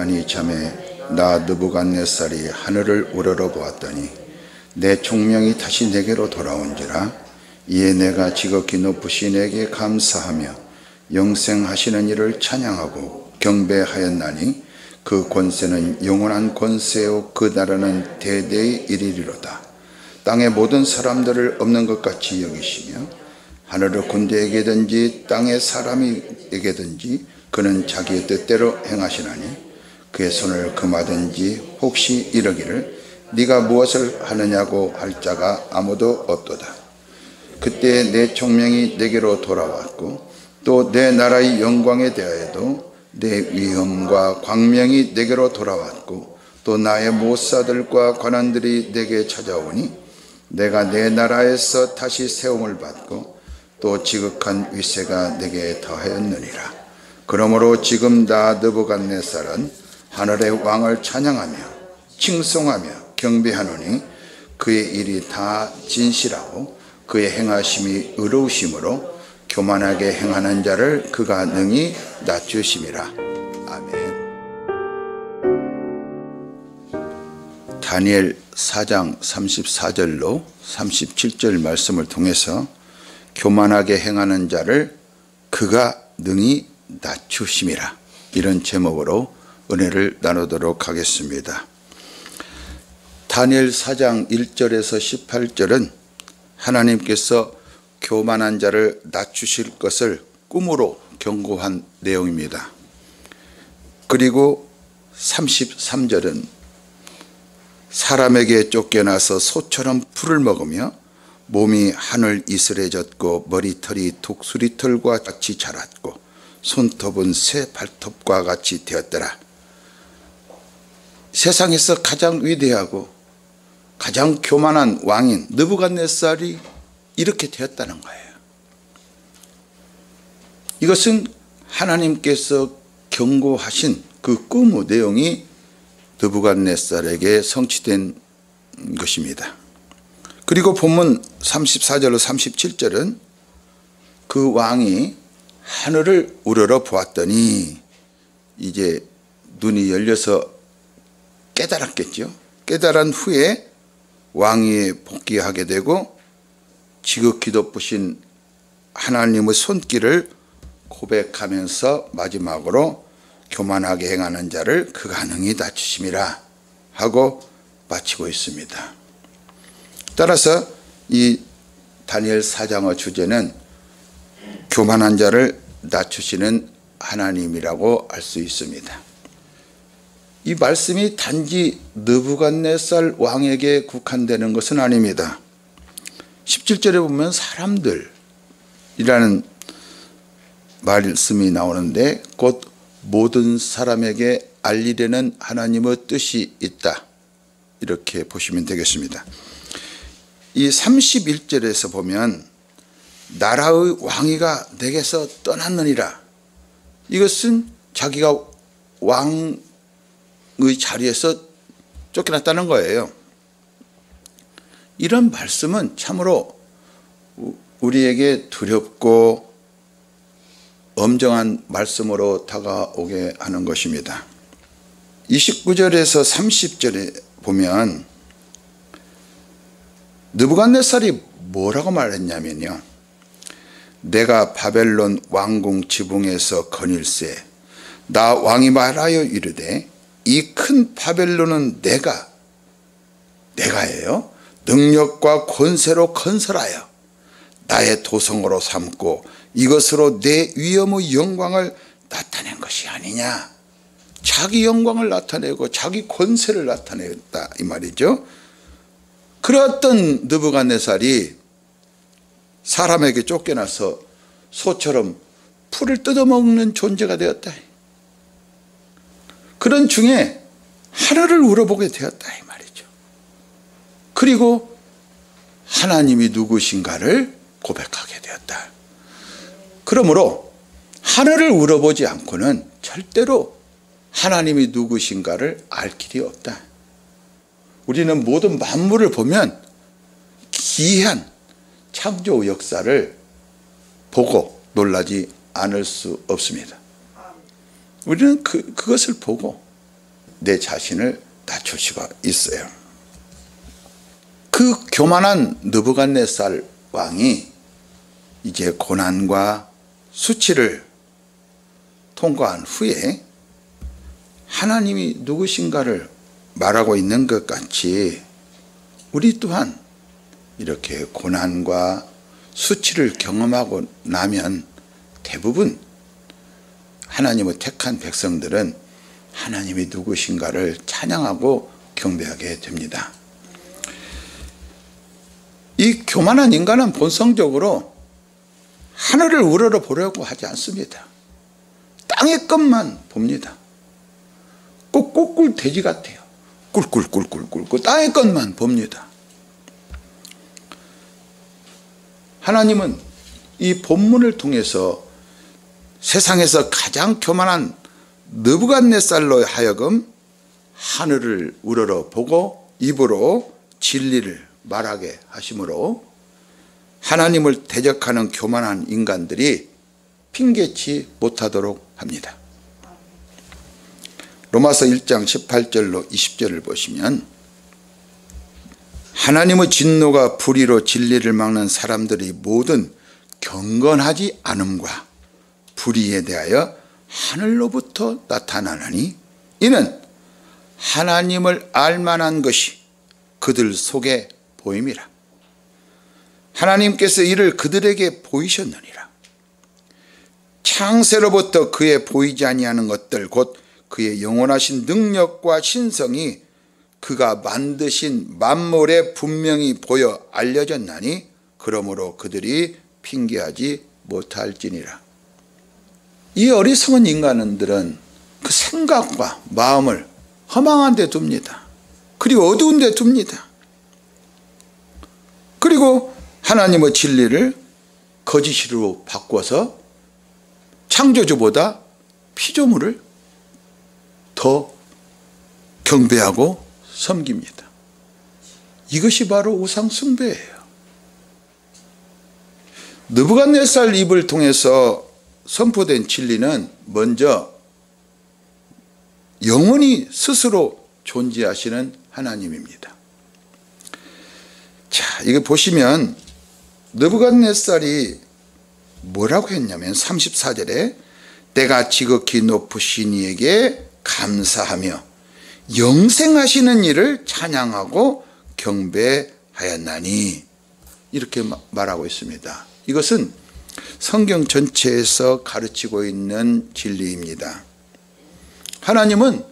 하니 이참에 나 느부갓네살이 하늘을 우러러보았더니 내 총명이 다시 내게로 돌아온지라. 이에 내가 지극히 높으신 이에게 감사하며 영생하시는 이를 찬양하고 경배하였나니 그 권세는 영원한 권세요 그 나라는 대대의 이르리로다. 땅의 모든 사람들을 없는 것 같이 여기시며 하늘의 군대에게든지 땅의 사람에게든지 그는 자기의 뜻대로 행하시나니 그의 손을 금하든지 혹시 이르기를 네가 무엇을 하느냐고 할 자가 아무도 없도다. 그때 내 총명이 내게로 돌아왔고 또 내 나라의 영광에 대하여도 내 위엄과 광명이 내게로 돌아왔고 또 나의 모사들과 관원들이 내게 찾아오니 내가 내 나라에서 다시 세움을 받고 또 지극한 위세가 내게 더하였느니라. 그러므로 지금 나 느부갓네살은 하늘의 왕을 찬양하며 칭송하며 경배하노니 그의 일이 다 진실하고 그의 행하심이 의로우심으로 교만하게 행하는 자를 그가 능히 낮추심이라. 아멘. 다니엘 4장 34절로 37절 말씀을 통해서 교만하게 행하는 자를 그가 능히 낮추심이라, 이런 제목으로 은혜를 나누도록 하겠습니다. 다니엘 4장 1절에서 18절은 하나님께서 교만한 자를 낮추실 것을 꿈으로 경고한 내용입니다. 그리고 33절은 사람에게 쫓겨나서 소처럼 풀을 먹으며 몸이 하늘 이슬해졌고 머리털이 독수리털과 같이 자랐고 손톱은 새 발톱과 같이 되었더라. 세상에서 가장 위대하고 가장 교만한 왕인 느부갓네살이 이렇게 되었다는 거예요. 이것은 하나님께서 경고하신 그 꿈의 내용이 느부갓네살에게 성취된 것입니다. 그리고 본문 34절로 37절은 그 왕이 하늘을 우러러 보았더니 이제 눈이 열려서 깨달았겠죠. 깨달은 후에 왕위에 복귀하게 되고 지극히 높으신 하나님의 손길을 고백하면서 마지막으로 교만하게 행하는 자를 그가 능히 낮추심이라 하고 마치고 있습니다. 따라서 이 다니엘 4장의 주제는 교만한 자를 낮추시는 하나님이라고 알 수 있습니다. 이 말씀이 단지 느부갓네살 왕에게 국한되는 것은 아닙니다. 17절에 보면 사람들이라는 말씀이 나오는데 곧 모든 사람에게 알리려는 하나님의 뜻이 있다, 이렇게 보시면 되겠습니다. 이 31절에서 보면 나라의 왕위가 내게서 떠났느니라, 이것은 자기가 왕의 자리에서 쫓겨났다는 거예요. 이런 말씀은 참으로 우리에게 두렵고 엄정한 말씀으로 다가오게 하는 것입니다. 29절에서 30절에 보면 느부갓네살이 뭐라고 말했냐면요, 내가 바벨론 왕궁 지붕에서 거닐세 나 왕이 말하여 이르되 이 큰 바벨론은 내가예요 능력과 권세로 건설하여 나의 도성으로 삼고 이것으로 내 위엄의 영광을 나타낸 것이 아니냐. 자기 영광을 나타내고 자기 권세를 나타냈다, 이 말이죠. 그랬던 느부갓네살이 사람에게 쫓겨나서 소처럼 풀을 뜯어먹는 존재가 되었다. 그런 중에 하늘을 우러보게 되었다, 이 말이죠. 그리고 하나님이 누구신가를 고백하게 되었다. 그러므로 하늘을 우러보지 않고는 절대로 하나님이 누구신가를 알 길이 없다. 우리는 모든 만물을 보면 기이한 창조 역사를 보고 놀라지 않을 수 없습니다. 우리는 그것을 보고 내 자신을 낮출 수가 있어요. 그 교만한 느부갓네살 왕이 이제 고난과 수치를 통과한 후에 하나님이 누구신가를 말하고 있는 것 같이 우리 또한 이렇게 고난과 수치를 경험하고 나면 대부분 하나님의 택한 백성들은 하나님이 누구신가를 찬양하고 경배하게 됩니다. 이 교만한 인간은 본성적으로 하늘을 우러러 보려고 하지 않습니다. 땅의 것만 봅니다. 꼭 꿀꿀 돼지 같아요. 꿀꿀꿀꿀꿀 땅의 것만 봅니다. 하나님은 이 본문을 통해서 세상에서 가장 교만한 느부갓네살로 하여금 하늘을 우러러 보고 입으로 진리를 말하게 하심으로 하나님을 대적하는 교만한 인간들이 핑계치 못하도록 합니다. 로마서 1장 18절로 20절을 보시면 하나님의 진노가 불의로 진리를 막는 사람들이 모든 경건하지 않음과 불의에 대하여 하늘로부터 나타나나니 이는 하나님을 알만한 것이 그들 속에 보임이라. 하나님께서 이를 그들에게 보이셨느니라. 창세로부터 그의 보이지 아니하는 것들 곧 그의 영원하신 능력과 신성이 그가 만드신 만물에 분명히 보여 알려졌나니 그러므로 그들이 핑계하지 못할지니라. 이 어리석은 인간들은 그 생각과 마음을 허망한 데 둡니다. 그리고 어두운 데 둡니다. 그리고 하나님의 진리를 거짓으로 바꿔서 창조주보다 피조물을 더 경배하고 섬깁니다. 이것이 바로 우상 숭배예요. 느부갓네살 입을 통해서 선포된 진리는 먼저 영원히 스스로 존재하시는 하나님입니다. 자, 이거 보시면 느부갓네살이 뭐라고 했냐면 34절에 내가 지극히 높으신 이에게 감사하며 영생하시는 이를 찬양하고 경배하였나니 이렇게 말하고 있습니다. 이것은 성경 전체에서 가르치고 있는 진리입니다. 하나님은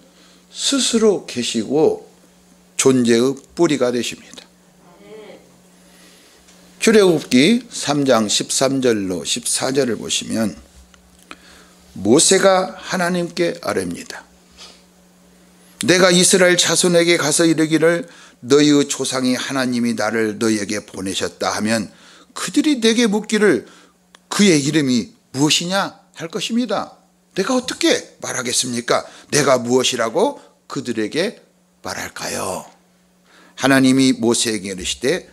스스로 계시고 존재의 뿌리가 되십니다. 출애굽기 3장 13절로 14절을 보시면 모세가 하나님께 아뢰입니다. 내가 이스라엘 자손에게 가서 이르기를 너희의 조상이 하나님이 나를 너희에게 보내셨다 하면 그들이 내게 묻기를 그의 이름이 무엇이냐 할 것입니다. 내가 어떻게 말하겠습니까? 내가 무엇이라고 그들에게 말할까요? 하나님이 모세에게 이르시되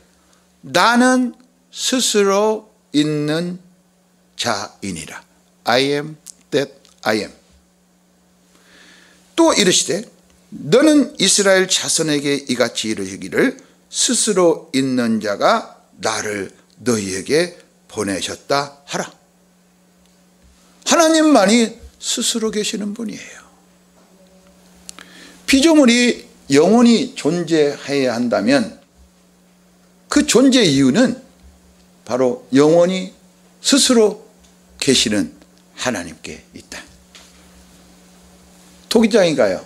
나는 스스로 있는 자이니라. I am that I am. 또 이르시되 너는 이스라엘 자손에게 이같이 이르기를 스스로 있는 자가 나를 너희에게 보내셨다 하라. 하나님만이 스스로 계시는 분이에요. 피조물이 영원히 존재해야 한다면 그 존재 이유는 바로 영원히 스스로 계시는 하나님께 있다. 토기장이가요,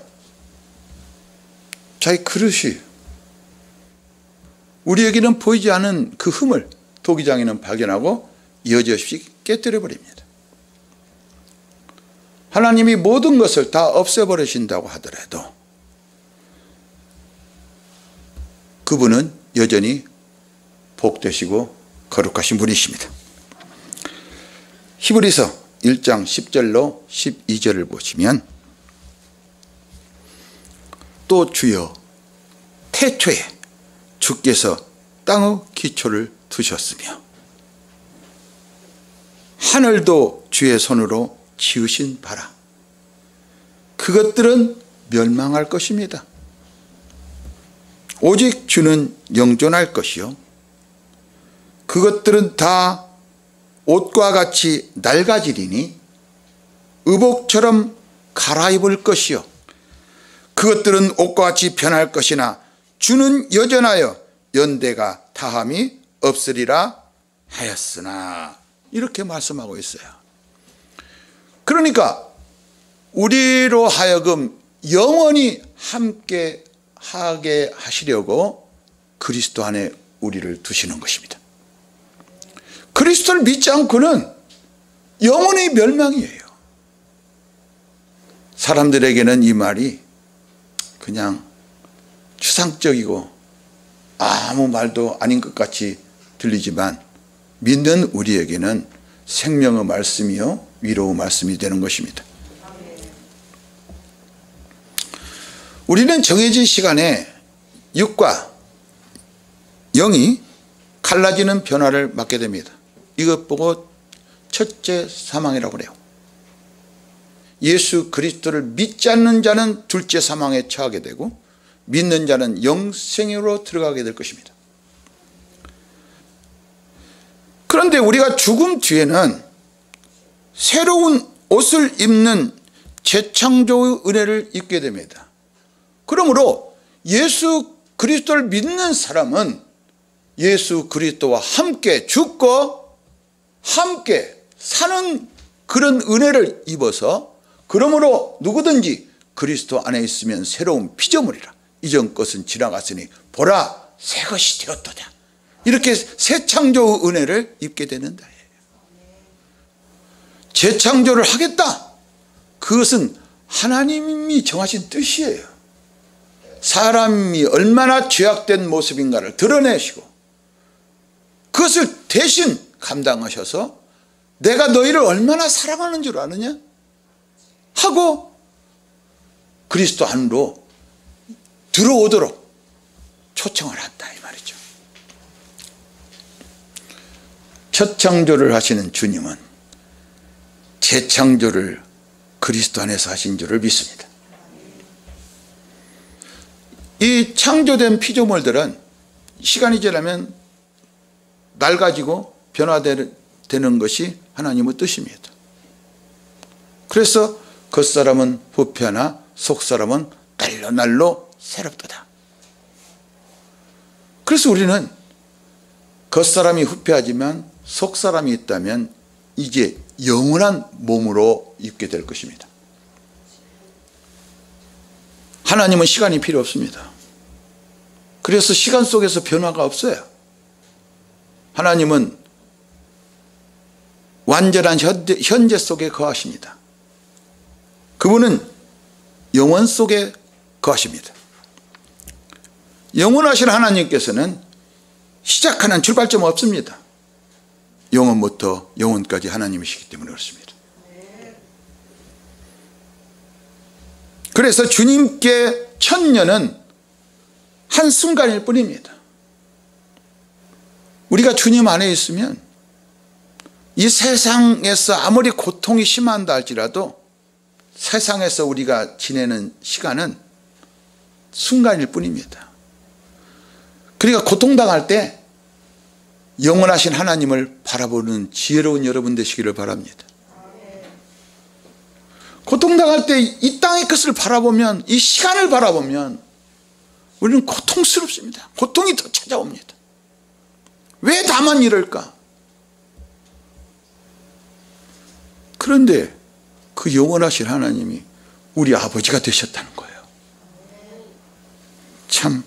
자기 그릇이 우리에게는 보이지 않은 그 흠을 토기장이는 발견하고 여지없이 깨뜨려 버립니다. 하나님이 모든 것을 다 없애버리신다고 하더라도 그분은 여전히 복되시고 거룩하신 분이십니다. 히브리서 1장 10절로 12절을 보시면 또 주여 태초에 주께서 땅의 기초를 두셨으며 하늘도 주의 손으로 지으신 바라. 그것들은 멸망할 것입니다. 오직 주는 영존할 것이요 그것들은 다 옷과 같이 낡아지리니 의복처럼 갈아입을 것이요 그것들은 옷과 같이 변할 것이나 주는 여전하여 연대가 다함이 없으리라 하였으나, 이렇게 말씀하고 있어요. 그러니까 우리로 하여금 영원히 함께 하게 하시려고 그리스도 안에 우리를 두시는 것입니다. 그리스도를 믿지 않고는 영원히 멸망이에요. 사람들에게는 이 말이 그냥 추상적이고 아무 말도 아닌 것 같이 들리지만 믿는 우리에게는 생명의 말씀이요 위로의 말씀이 되는 것입니다. 우리는 정해진 시간에 육과 영이 갈라지는 변화를 맞게 됩니다. 이것 보고 첫째 사망이라고 그래요. 예수 그리스도를 믿지 않는 자는 둘째 사망에 처하게 되고 믿는 자는 영생으로 들어가게 될 것입니다. 그런데 우리가 죽음 뒤에는 새로운 옷을 입는 재창조의 은혜를 입게 됩니다. 그러므로 예수 그리스도를 믿는 사람은 예수 그리스도와 함께 죽고 함께 사는 그런 은혜를 입어서, 그러므로 누구든지 그리스도 안에 있으면 새로운 피조물이라 이전 것은 지나갔으니 보라 새 것이 되었도다. 이렇게 새 창조의 은혜를 입게 되는다. 재창조를 하겠다, 그것은 하나님이 정하신 뜻이에요. 사람이 얼마나 죄악된 모습인가를 드러내시고 그것을 대신 감당하셔서 내가 너희를 얼마나 사랑하는 줄 아느냐 하고 그리스도 안으로 들어오도록 초청을 한다 이 말이죠. 첫 창조를 하시는 주님은 재창조를 그리스도 안에서 하신 줄을 믿습니다. 이 창조된 피조물들은 시간이 지나면 낡아지고 변화되는 것이 하나님의 뜻입니다. 그래서 겉사람은 부패하나 속사람은 날로 날로 새롭도다. 그래서 우리는 겉사람이 후패하지만 속사람이 있다면 이제 영원한 몸으로 입게 될 것입니다. 하나님은 시간이 필요 없습니다. 그래서 시간 속에서 변화가 없어요. 하나님은 완전한 현재 속에 거하십니다. 그분은 영원 속에 거하십니다. 영원하신 하나님께서는 시작하는 출발점 없습니다. 영원부터 영원까지 하나님이시기 때문에 그렇습니다. 그래서 주님께 천년은 한순간일 뿐입니다. 우리가 주님 안에 있으면 이 세상에서 아무리 고통이 심한다 할지라도 세상에서 우리가 지내는 시간은 순간일 뿐입니다. 그러니까 고통당할 때 영원하신 하나님을 바라보는 지혜로운 여러분 되시기를 바랍니다. 고통당할 때 이 땅의 것을 바라보면, 이 시간을 바라보면 우리는 고통스럽습니다. 고통이 더 찾아옵니다. 왜 다만 이럴까? 그런데 그 영원하신 하나님이 우리 아버지가 되셨다는 거예요. 참,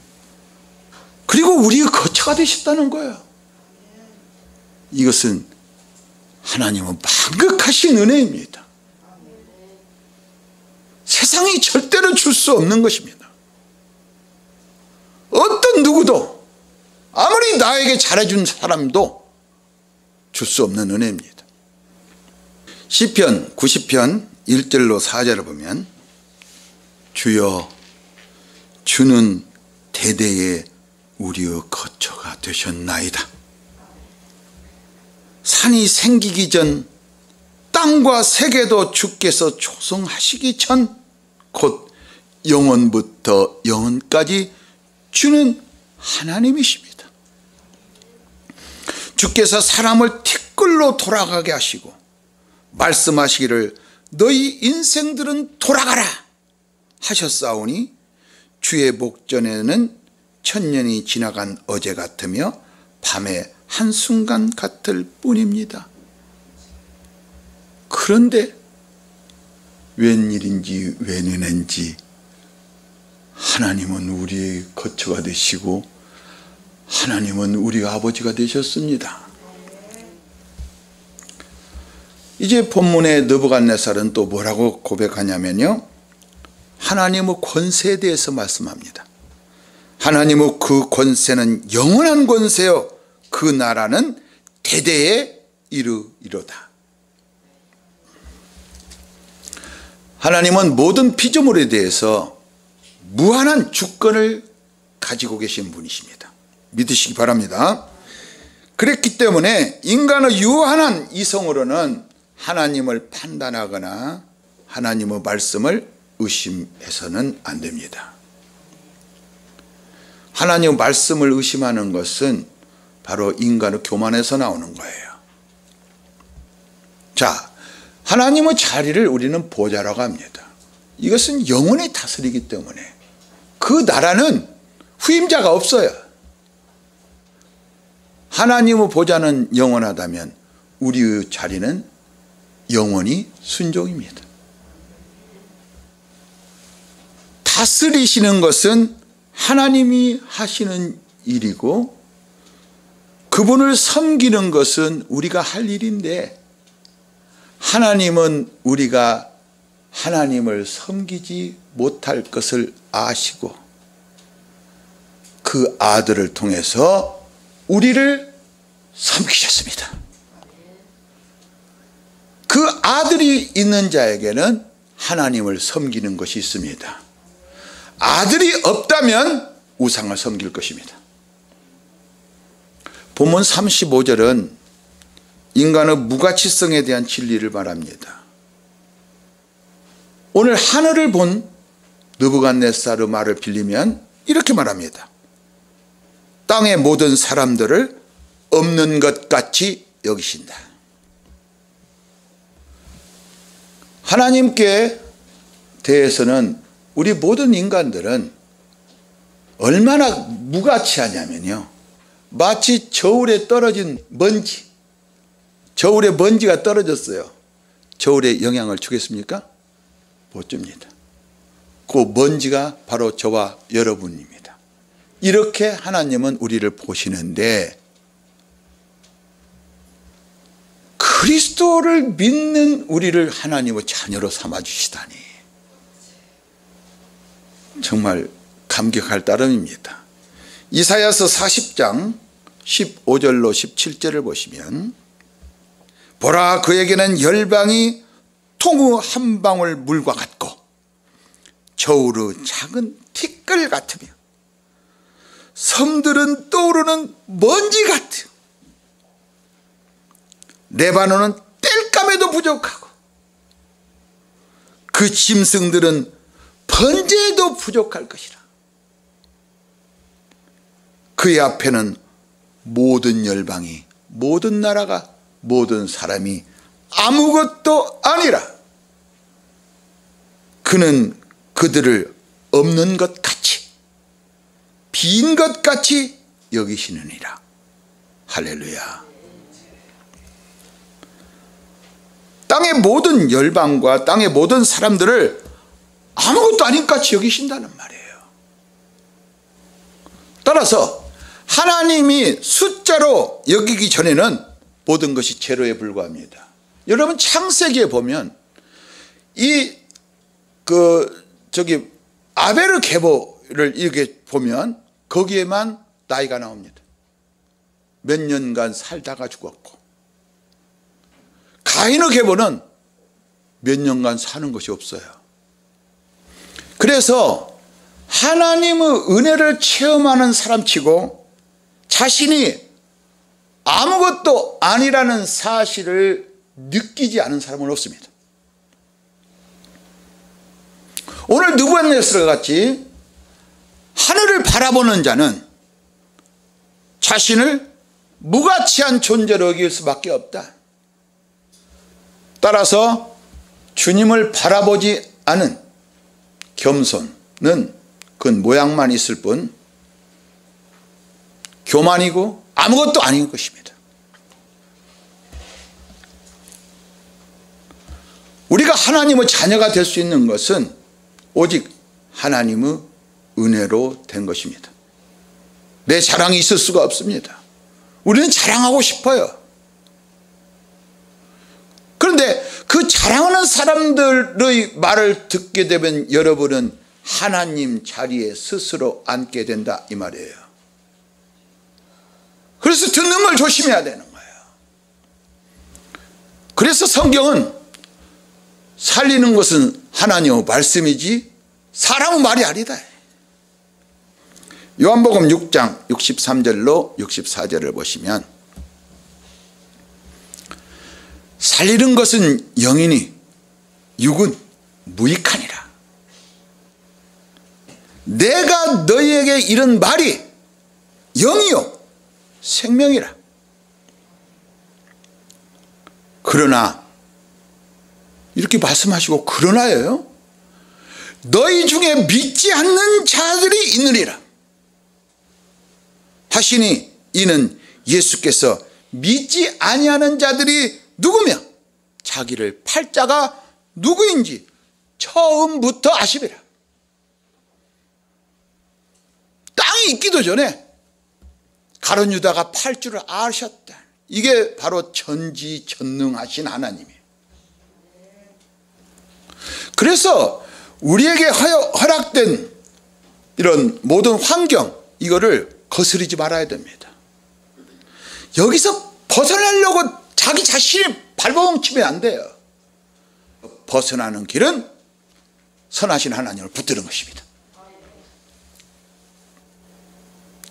그리고 우리의 거처가 되셨다는 거예요. 이것은 하나님은 만극하신 은혜입니다. 세상이 절대로 줄 수 없는 것입니다. 어떤 누구도, 아무리 나에게 잘해준 사람도 줄 수 없는 은혜입니다. 시편 90편 1절로 4절을 보면 주여 주는 대대에 우리의 거처가 되셨나이다. 산이 생기기 전 땅과 세계도 주께서 조성하시기 전 곧 영원부터 영원까지 주는 하나님이십니다. 주께서 사람을 티끌로 돌아가게 하시고 말씀하시기를 너희 인생들은 돌아가라 하셨사오니 주의 목전에는 천년이 지나간 어제 같으며 밤의 한순간 같을 뿐입니다. 그런데 웬일인지 웬은인지 하나님은 우리의 거처가 되시고 하나님은 우리 아버지가 되셨습니다. 이제 본문의 느부갓네살은 또 뭐라고 고백하냐면요, 하나님의 권세에 대해서 말씀합니다. 하나님의 그 권세는 영원한 권세요 그 나라는 대대에 이르리로다. 하나님은 모든 피조물에 대해서 무한한 주권을 가지고 계신 분이십니다. 믿으시기 바랍니다. 그랬기 때문에 인간의 유한한 이성으로는 하나님을 판단하거나 하나님의 말씀을 의심해서는 안 됩니다. 하나님의 말씀을 의심하는 것은 바로 인간의 교만에서 나오는 거예요. 자, 하나님의 자리를 우리는 보좌라고 합니다. 이것은 영원히 다스리기 때문에 그 나라는 후임자가 없어요. 하나님의 보좌는 영원하다면 우리의 자리는 영원히 순종입니다. 다스리시는 것은 하나님이 하시는 일이고 그분을 섬기는 것은 우리가 할 일인데 하나님은 우리가 하나님을 섬기지 못할 것을 아시고 그 아들을 통해서 우리를 섬기셨습니다. 그 아들이 있는 자에게는 하나님을 섬기는 것이 있습니다. 아들이 없다면 우상을 섬길 것입니다. 본문 35절은 인간의 무가치성에 대한 진리를 말합니다. 오늘 하늘을 본 느부갓네살의 말을 빌리면 이렇게 말합니다. 땅의 모든 사람들을 없는 것 같이 여기신다. 하나님께 대해서는 우리 모든 인간들은 얼마나 무가치하냐면요, 마치 저울에 떨어진 먼지, 저울에 먼지가 떨어졌어요. 저울에 영향을 주겠습니까? 못 줍니다. 그 먼지가 바로 저와 여러분입니다. 이렇게 하나님은 우리를 보시는데 그리스도를 믿는 우리를 하나님의 자녀로 삼아주시다니 정말 감격할 따름입니다. 이사야서 40장 15절로 17절을 보시면 보라, 그에게는 열방이 통우 한 방울 물과 같고 저울의 작은 티끌 같으며 섬들은 떠오르는 먼지 같으며 레바논은 땔감에도 부족하고 그 짐승들은 번제에도 부족할 것이라. 그의 앞에는 모든 열방이, 모든 나라가, 모든 사람이 아무것도 아니라 그는 그들을 없는 것 같이, 빈 것 같이 여기시느니라. 할렐루야. 땅의 모든 열방과 땅의 모든 사람들을 아무것도 아닌 것 같이 여기신다는 말이에요. 따라서 하나님이 숫자로 여기기 전에는 모든 것이 제로에 불과합니다. 여러분 창세기에 보면 아벨의 계보를 이렇게 보면 거기에만 나이가 나옵니다. 몇 년간 살다가 죽었고, 가인의 계보는 몇 년간 사는 것이 없어요. 그래서 하나님의 은혜를 체험하는 사람치고 자신이 아무것도 아니라는 사실을 느끼지 않은 사람은 없습니다. 오늘 느부갓네살과 같이 하늘을 바라보는 자는 자신을 무가치한 존재로 여길 수밖에 없다. 따라서 주님을 바라보지 않은 겸손은 그건 모양만 있을 뿐 교만이고 아무것도 아닌 것입니다. 우리가 하나님의 자녀가 될 수 있는 것은 오직 하나님의 은혜로 된 것입니다. 내 자랑이 있을 수가 없습니다. 우리는 자랑하고 싶어요. 그런데 그 자랑하는 사람들의 말을 듣게 되면 여러분은 하나님 자리에 스스로 앉게 된다 이 말이에요. 그래서 듣는 걸 조심해야 되는 거예요. 그래서 성경은 살리는 것은 하나님의 말씀이지 사람의 말이 아니다. 요한복음 6장 63절로 64절을 보시면 살리는 것은 영이니 육은 무익하니라. 내가 너희에게 이른 말이 영이요 생명이라. 그러나 이렇게 말씀하시고 그러나요 너희 중에 믿지 않는 자들이 있느니라 하시니 이는 예수께서 믿지 아니하는 자들이 누구며 자기를 팔 자가 누구인지 처음부터 아시리라. 땅이 있기도 전에 가룟 유다가 팔 줄을 아셨다. 이게 바로 전지전능하신 하나님이에요. 그래서 우리에게 허락된 이런 모든 환경 이거를 거스르지 말아야 됩니다. 여기서 벗어나려고 자기 자신이 발버둥치면 안 돼요. 벗어나는 길은 선하신 하나님을 붙드는 것입니다.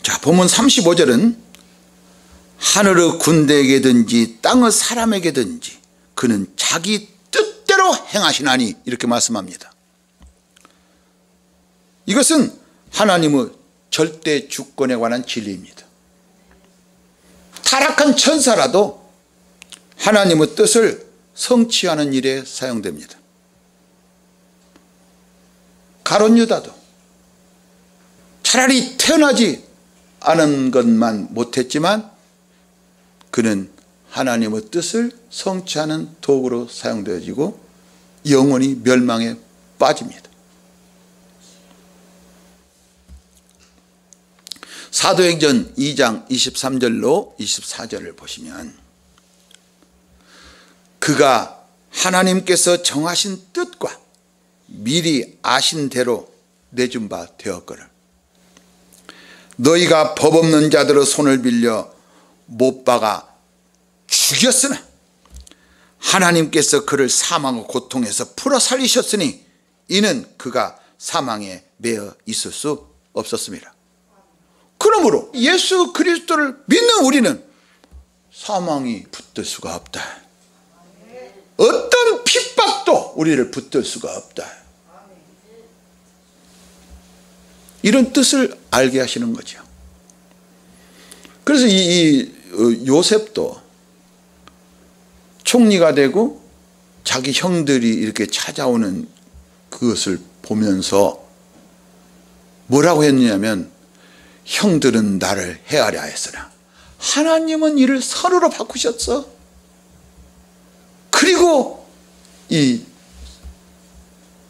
자, 본문 35절은 하늘의 군대에게든지 땅의 사람에게든지 그는 자기 뜻대로 행하시나니 이렇게 말씀합니다. 이것은 하나님의 절대 주권에 관한 진리입니다. 타락한 천사라도 하나님의 뜻을 성취하는 일에 사용됩니다. 가룟 유다도 차라리 태어나지 않은 것만 못했지만 그는 하나님의 뜻을 성취하는 도구로 사용되어지고 영원히 멸망에 빠집니다. 사도행전 2장 23절로 24절을 보시면 그가 하나님께서 정하신 뜻과 미리 아신 대로 내준 바 되었거늘 너희가 법 없는 자들의 손을 빌려 못 박아 죽였으나 하나님께서 그를 사망의 고통에서 풀어 살리셨으니 이는 그가 사망에 매어 있을 수 없었습니다. 그러므로 예수 그리스도를 믿는 우리는 사망이 붙들 수가 없다. 어떤 핍박도 우리를 붙들 수가 없다. 이런 뜻을 알게 하시는 거죠. 그래서 이 요셉도 총리가 되고 자기 형들이 이렇게 찾아오는 그것을 보면서 뭐라고 했느냐면 형들은 나를 헤아려 했으나 하나님은 이를 선으로 바꾸셨어. 그리고 이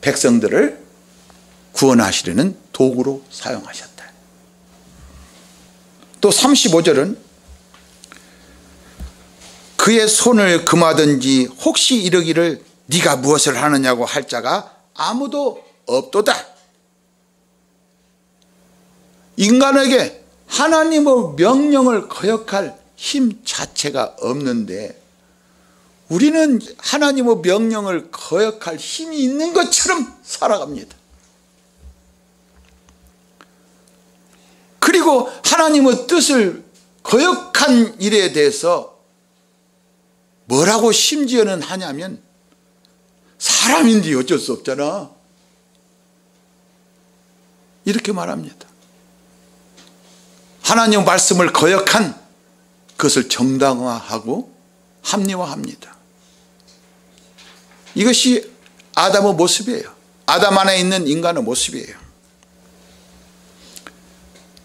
백성들을 구원하시려는 도구로 사용하셨다. 또 35절은 그의 손을 금하든지 혹시 이르기를 네가 무엇을 하느냐고 할 자가 아무도 없도다. 인간에게 하나님의 명령을 거역할 힘 자체가 없는데 우리는 하나님의 명령을 거역할 힘이 있는 것처럼 살아갑니다. 그리고 하나님의 뜻을 거역한 일에 대해서 뭐라고 심지어는 하냐면 사람인데 어쩔 수 없잖아. 이렇게 말합니다. 하나님 말씀을 거역한 그것을 정당화하고 합리화합니다. 이것이 아담의 모습이에요. 아담 안에 있는 인간의 모습이에요.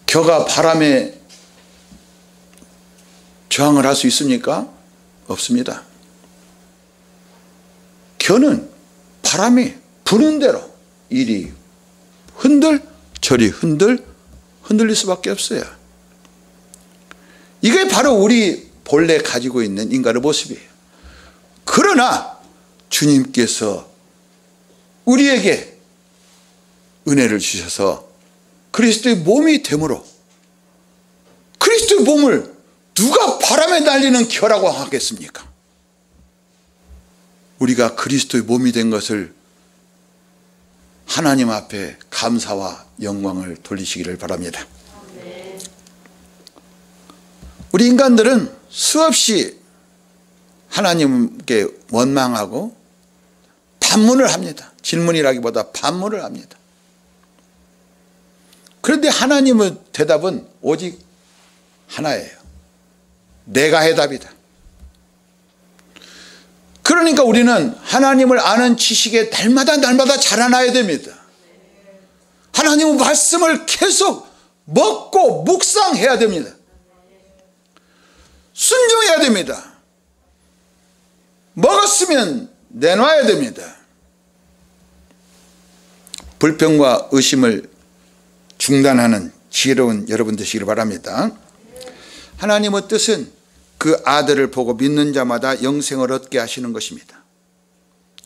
겨가 바람에 저항을 할 수 있습니까? 없습니다. 겨는 바람이 부는 대로 이리 흔들 저리 흔들릴 수밖에 없어요. 이게 바로 우리 본래 가지고 있는 인간의 모습이에요. 그러나 주님께서 우리에게 은혜를 주셔서 그리스도의 몸이 되므로, 그리스도의 몸을 누가 바람에 날리는 겨라고 하겠습니까? 우리가 그리스도의 몸이 된 것을 하나님 앞에 감사와 영광을 돌리시기를 바랍니다. 우리 인간들은 수없이 하나님께 원망하고 반문을 합니다. 질문이라기보다 반문을 합니다. 그런데 하나님의 대답은 오직 하나예요. 내가 해답이다. 그러니까 우리는 하나님을 아는 지식에 날마다 자라나야 됩니다. 하나님의 말씀을 계속 먹고 묵상해야 됩니다. 순종해야 됩니다. 먹었으면 내놔야 됩니다. 불평과 의심을 중단하는 지혜로운 여러분 되시기를 바랍니다. 하나님의 뜻은 그 아들을 보고 믿는 자마다 영생을 얻게 하시는 것입니다.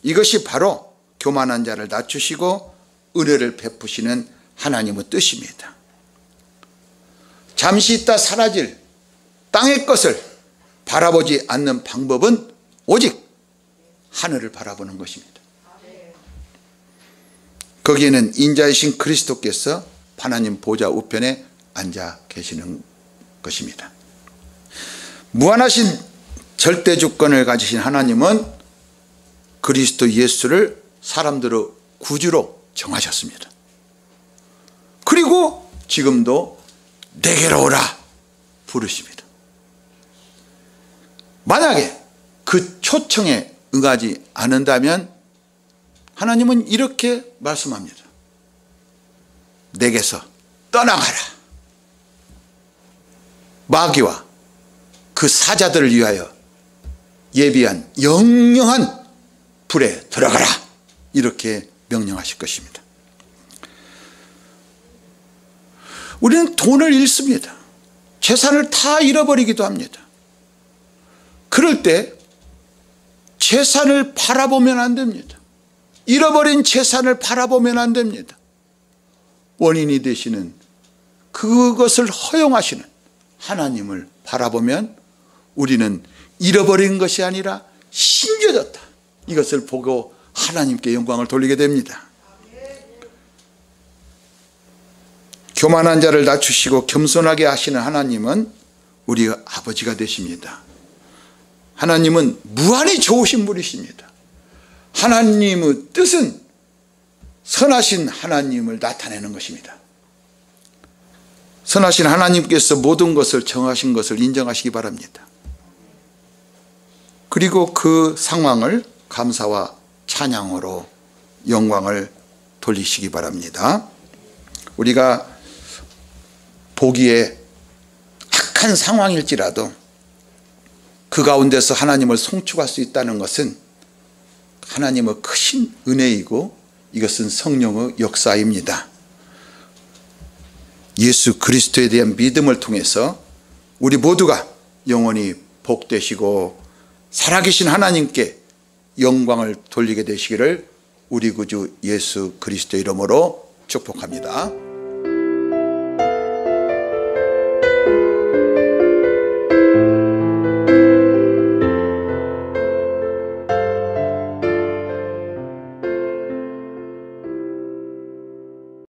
이것이 바로 교만한 자를 낮추시고 은혜를 베푸시는 하나님의 뜻입니다. 잠시 있다 사라질 땅의 것을 바라보지 않는 방법은 오직 하늘을 바라보는 것입니다. 거기에는 인자이신 그리스도께서 하나님 보좌 우편에 앉아 계시는 것입니다. 무한하신 절대 주권을 가지신 하나님은 그리스도 예수를 사람들의 구주로 정하셨습니다. 그리고 지금도 내게로 오라 부르십니다. 만약에 그 초청에 응하지 않는다면 하나님은 이렇게 말씀합니다. 내게서 떠나가라. 마귀와 그 사자들을 위하여 예비한 영영한 불에 들어가라. 이렇게 명령하실 것입니다. 우리는 돈을 잃습니다. 재산을 다 잃어버리기도 합니다. 그럴 때 재산을 바라보면 안 됩니다. 잃어버린 재산을 바라보면 안 됩니다. 원인이 되시는 그것을 허용하시는 하나님을 바라보면 우리는 잃어버린 것이 아니라 심겨졌다. 이것을 보고 하나님께 영광을 돌리게 됩니다. 교만한 자를 낮추시고 겸손하게 하시는 하나님은 우리 아버지가 되십니다. 하나님은 무한히 좋으신 분이십니다. 하나님의 뜻은 선하신 하나님을 나타내는 것입니다. 선하신 하나님께서 모든 것을 정하신 것을 인정하시기 바랍니다. 그리고 그 상황을 감사와 찬양으로 영광을 돌리시기 바랍니다. 우리가 보기에 악한 상황일지라도 그 가운데서 하나님을 송축할 수 있다는 것은 하나님의 크신 은혜이고 이것은 성령의 역사입니다. 예수 그리스도에 대한 믿음을 통해서 우리 모두가 영원히 복되시고 살아계신 하나님께 영광을 돌리게 되시기를 우리 구주 예수 그리스도 이름으로 축복합니다.